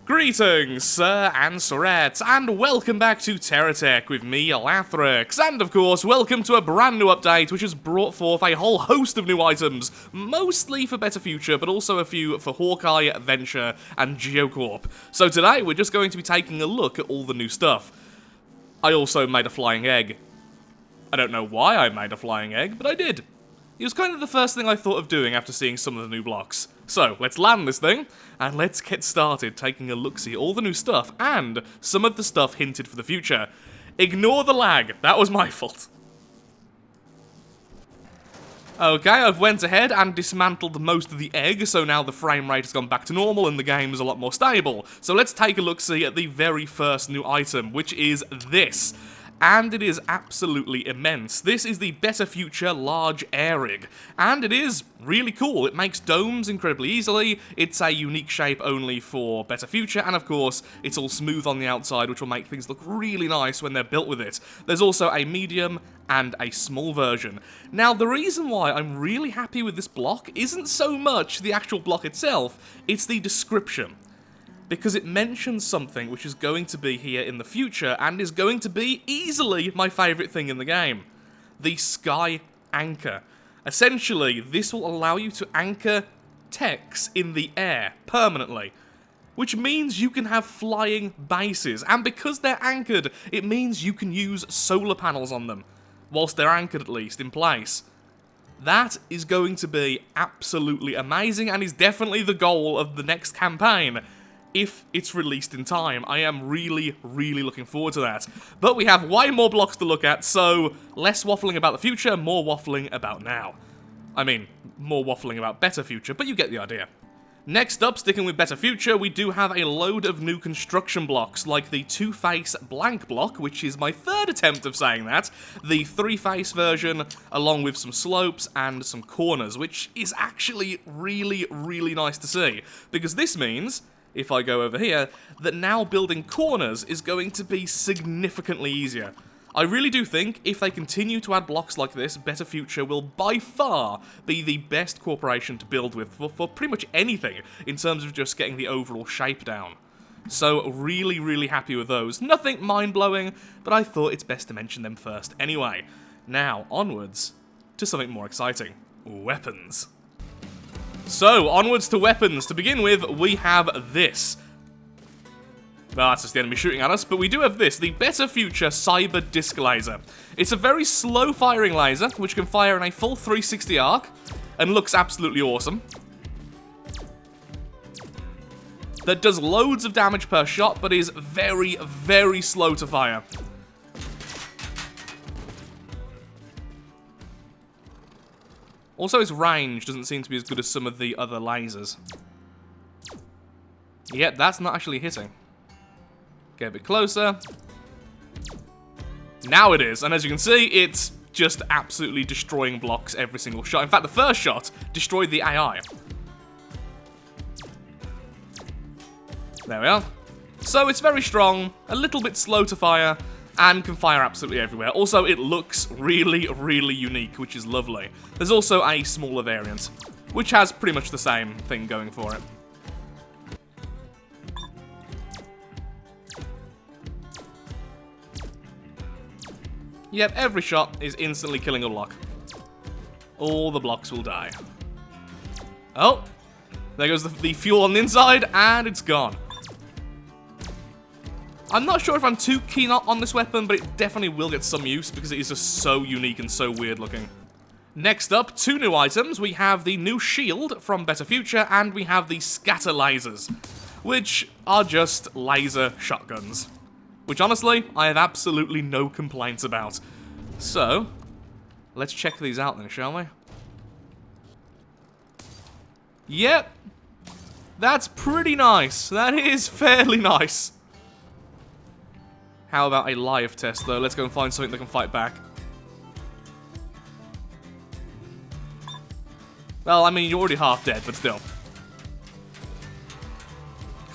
Greetings, sir and sirettes, and welcome back to Terratech with me, Lathrix, and of course, welcome to a brand new update which has brought forth a whole host of new items, mostly for Better Future, but also a few for Hawkeye, Venture, and Geocorp. So today, we're just going to be taking a look at all the new stuff. I also made a flying egg. I don't know why I made a flying egg, but I did. It was kind of the first thing I thought of doing after seeing some of the new blocks. So, let's land this thing, and let's get started taking a look-see at all the new stuff, and some of the stuff hinted for the future. Ignore the lag, that was my fault. Okay, I've went ahead and dismantled most of the egg, so now the frame rate has gone back to normal and the game is a lot more stable. So let's take a look-see at the very first new item, which is this. And it is absolutely immense. This is the Better Future Large Air Rig, and it is really cool. It makes domes incredibly easily, it's a unique shape only for Better Future, and of course, it's all smooth on the outside, which will make things look really nice when they're built with it. There's also a medium and a small version. Now, the reason why I'm really happy with this block isn't so much the actual block itself, it's the description. Because it mentions something which is going to be here in the future, and is going to be easily my favourite thing in the game. The Sky Anchor. Essentially, this will allow you to anchor techs in the air, permanently. Which means you can have flying bases, and because they're anchored, it means you can use solar panels on them. Whilst they're anchored, at least, in place. That is going to be absolutely amazing, and is definitely the goal of the next campaign. If it's released in time. I am really, really looking forward to that. But we have way more blocks to look at, so less waffling about the future, more waffling about now. I mean, more waffling about Better Future, but you get the idea. Next up, sticking with Better Future, we do have a load of new construction blocks, like the two-face blank block, which is my third attempt of saying that, the three-face version, along with some slopes and some corners, which is actually really, really nice to see, because this means, if I go over here, that now building corners is going to be significantly easier. I really do think, if they continue to add blocks like this, Better Future will by far be the best corporation to build with for pretty much anything, in terms of just getting the overall shape down. So, really, really happy with those. Nothing mind-blowing, but I thought it's best to mention them first anyway. Now, onwards to something more exciting. Weapons. So, onwards to weapons. To begin with, we have this. Well, that's just the enemy shooting at us, but we do have this, the Better Future Cyber Disc Laser. It's a very slow-firing laser, which can fire in a full 360 arc, and looks absolutely awesome. That does loads of damage per shot, but is very, very slow to fire. Also, its range doesn't seem to be as good as some of the other lasers. Yep, that's not actually hitting. Get a bit closer. Now it is, and as you can see, it's just absolutely destroying blocks every single shot. In fact, the first shot destroyed the AI. There we are. So it's very strong, a little bit slow to fire, and can fire absolutely everywhere. Also, it looks really, really unique, which is lovely. There's also a smaller variant, which has pretty much the same thing going for it. Yep, every shot is instantly killing a block. All the blocks will die. Oh, there goes the fuel on the inside, and it's gone. I'm not sure if I'm too keen on this weapon, but it definitely will get some use because it is just so unique and so weird looking. Next up, two new items. We have the new shield from Better Future, and we have the scatter lasers, which are just laser shotguns. Which, honestly, I have absolutely no complaints about. So, let's check these out then, shall we? Yep. That's pretty nice. That is fairly nice. How about a live test, though? Let's go and find something that can fight back. Well, I mean, you're already half dead, but still.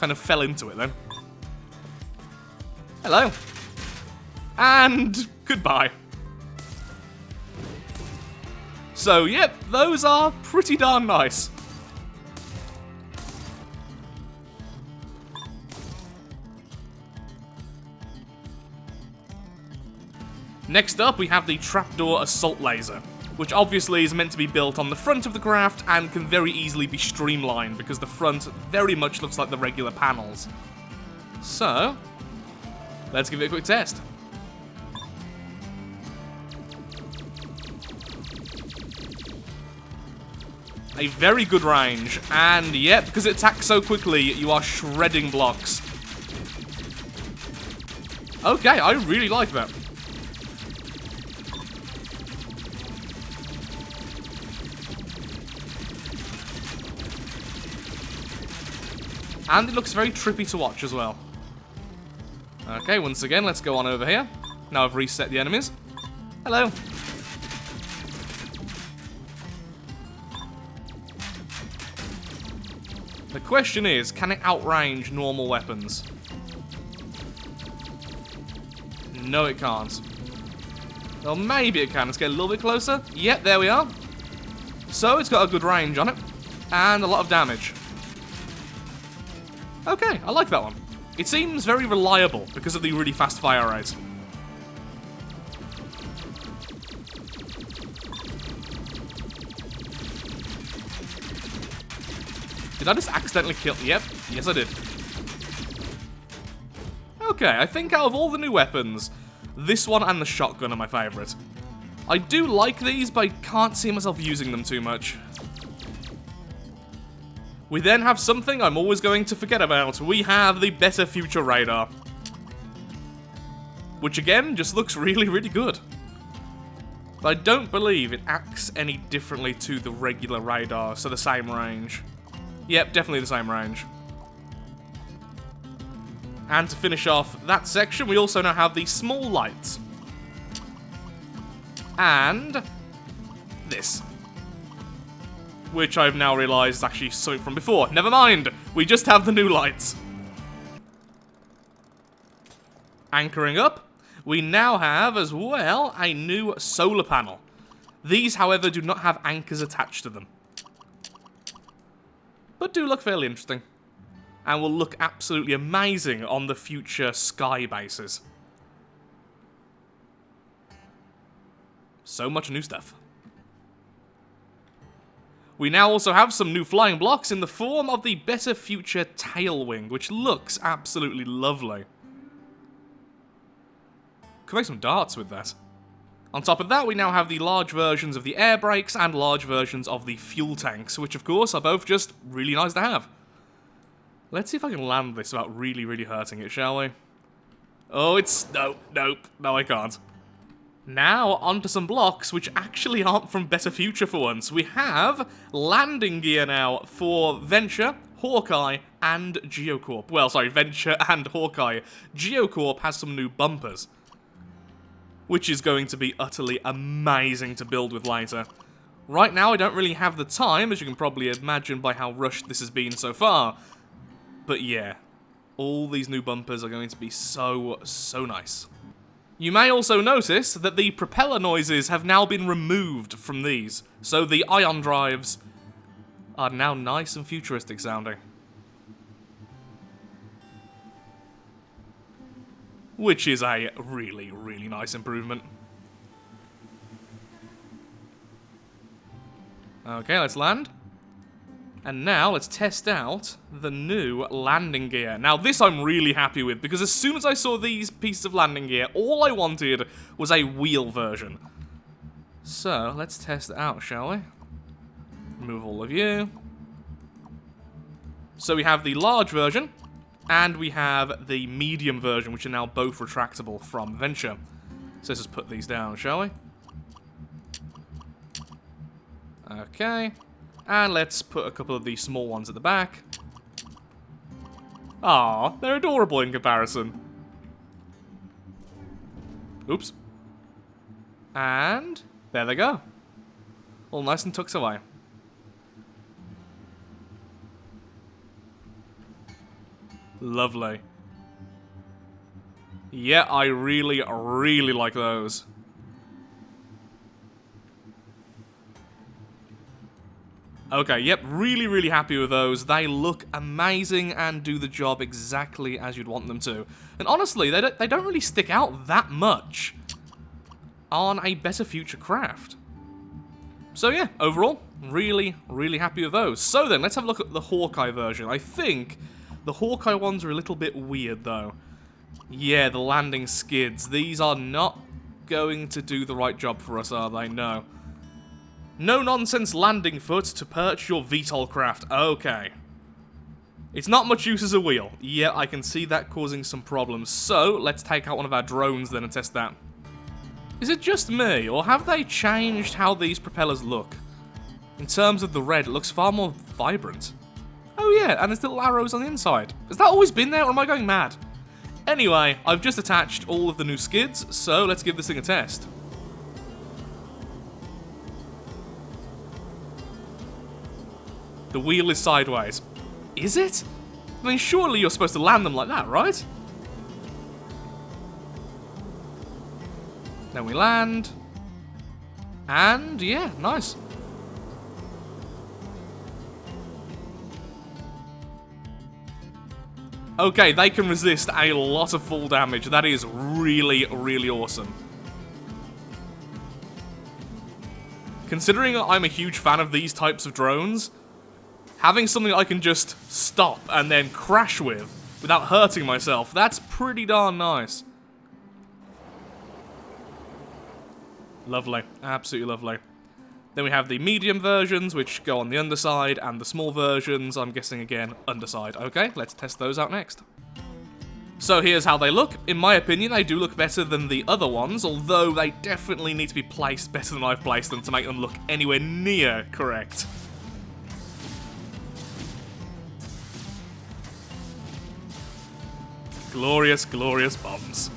Kind of fell into it, then. Hello. And goodbye. So, yep, those are pretty darn nice. Next up, we have the trapdoor assault laser, which obviously is meant to be built on the front of the craft and can very easily be streamlined because the front very much looks like the regular panels. So, let's give it a quick test. A very good range, and yeah, because it attacks so quickly, you are shredding blocks. Okay, I really like that. And it looks very trippy to watch as well. Okay, once again, let's go on over here. Now I've reset the enemies. Hello. The question is, can it outrange normal weapons? No, it can't. Well, maybe it can. Let's get a little bit closer. Yep, there we are. So, it's got a good range on it. And a lot of damage. Okay, I like that one. It seems very reliable because of the really fast fire rate. Did I just accidentally kill? Yep, yes I did. Okay, I think out of all the new weapons, this one and the shotgun are my favourite. I do like these, but I can't see myself using them too much. We then have something I'm always going to forget about. We have the Better Future Radar. Which again, just looks really, really good. But I don't believe it acts any differently to the regular radar, so the same range. Yep, definitely the same range. And to finish off that section, we also now have the small lights. And this. Which I've now realised is actually something from before. Never mind, we just have the new lights. Anchoring up, we now have as well a new solar panel. These, however, do not have anchors attached to them. But do look fairly interesting. And will look absolutely amazing on the future sky bases. So much new stuff. We now also have some new flying blocks in the form of the Better Future Tailwing, which looks absolutely lovely. Could make some darts with that. On top of that, we now have the large versions of the air brakes and large versions of the fuel tanks, which of course are both just really nice to have. Let's see if I can land this without really, really hurting it, shall we? Oh, it's... No, I can't. Now, onto some blocks which actually aren't from Better Future for once. We have landing gear now for Venture, Hawkeye, and Geocorp. Well, sorry, Venture and Hawkeye. Geocorp has some new bumpers, which is going to be utterly amazing to build with later. Right now, I don't really have the time, as you can probably imagine by how rushed this has been so far. But yeah, all these new bumpers are going to be so nice. You may also notice that the propeller noises have now been removed from these, so the ion drives are now nice and futuristic sounding. Which is a really, really nice improvement. Okay, let's land. And now, let's test out the new landing gear. Now, this I'm really happy with, because as soon as I saw these pieces of landing gear, all I wanted was a wheel version. So, let's test it out, shall we? Remove all of you. So we have the large version, and we have the medium version, which are now both retractable from Venture. So let's just put these down, shall we? Okay. And let's put a couple of these small ones at the back. Aw, they're adorable in comparison. Oops. And there they go. All nice and tucked away. Lovely. Yeah, I really, really like those. Okay, yep, really, really happy with those. They look amazing and do the job exactly as you'd want them to. And honestly, they don't really stick out that much. on a better future craft. So yeah, overall, really, really happy with those. So then, let's have a look at the Hawkeye version. I think the Hawkeye ones are a little bit weird, though. Yeah, the landing skids. These are not going to do the right job for us, are they? No. No-nonsense landing foot to perch your VTOL craft. Okay. It's not much use as a wheel. Yeah, I can see that causing some problems. So, let's take out one of our drones then and test that. Is it just me, or have they changed how these propellers look? In terms of the red, it looks far more vibrant. Oh yeah, and there's little arrows on the inside. Has that always been there, or am I going mad? Anyway, I've just attached all of the new skids, so let's give this thing a test. The wheel is sideways. Is it? I mean, surely you're supposed to land them like that, right? Then we land. And, yeah, nice. Okay, they can resist a lot of full damage. That is really, really awesome. Considering I'm a huge fan of these types of drones, having something I can just stop and then crash with without hurting myself, that's pretty darn nice. Lovely. Absolutely lovely. Then we have the medium versions, which go on the underside, and the small versions, I'm guessing again, underside. Okay, let's test those out next. So here's how they look. In my opinion, they do look better than the other ones, although they definitely need to be placed better than I've placed them to make them look anywhere near correct. Glorious, glorious bombs.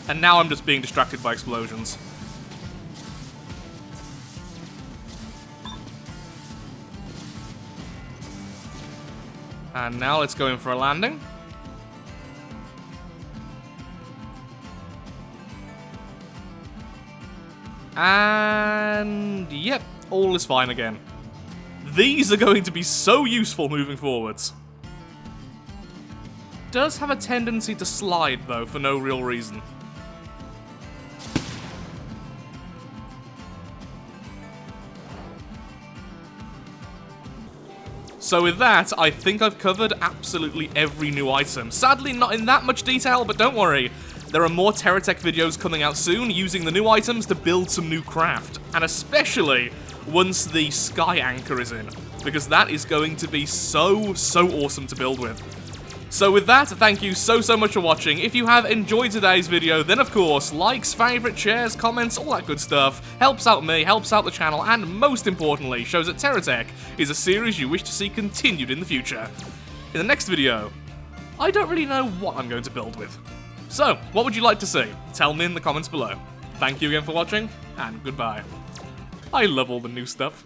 And now I'm just being distracted by explosions. And now let's go in for a landing. And yep, all is fine again. These are going to be so useful moving forwards. Does have a tendency to slide though, for no real reason. So with that, I think I've covered absolutely every new item. Sadly, not in that much detail, but don't worry. There are more Terratech videos coming out soon using the new items to build some new craft. And especially once the sky anchor is in, because that is going to be so awesome to build with. So with that, thank you so much for watching. If you have enjoyed today's video, then of course, likes, favourites, shares, comments, all that good stuff helps out me, helps out the channel, and most importantly, shows that Terratech is a series you wish to see continued in the future. In the next video, I don't really know what I'm going to build with. So, what would you like to see? Tell me in the comments below. Thank you again for watching, and goodbye. I love all the new stuff.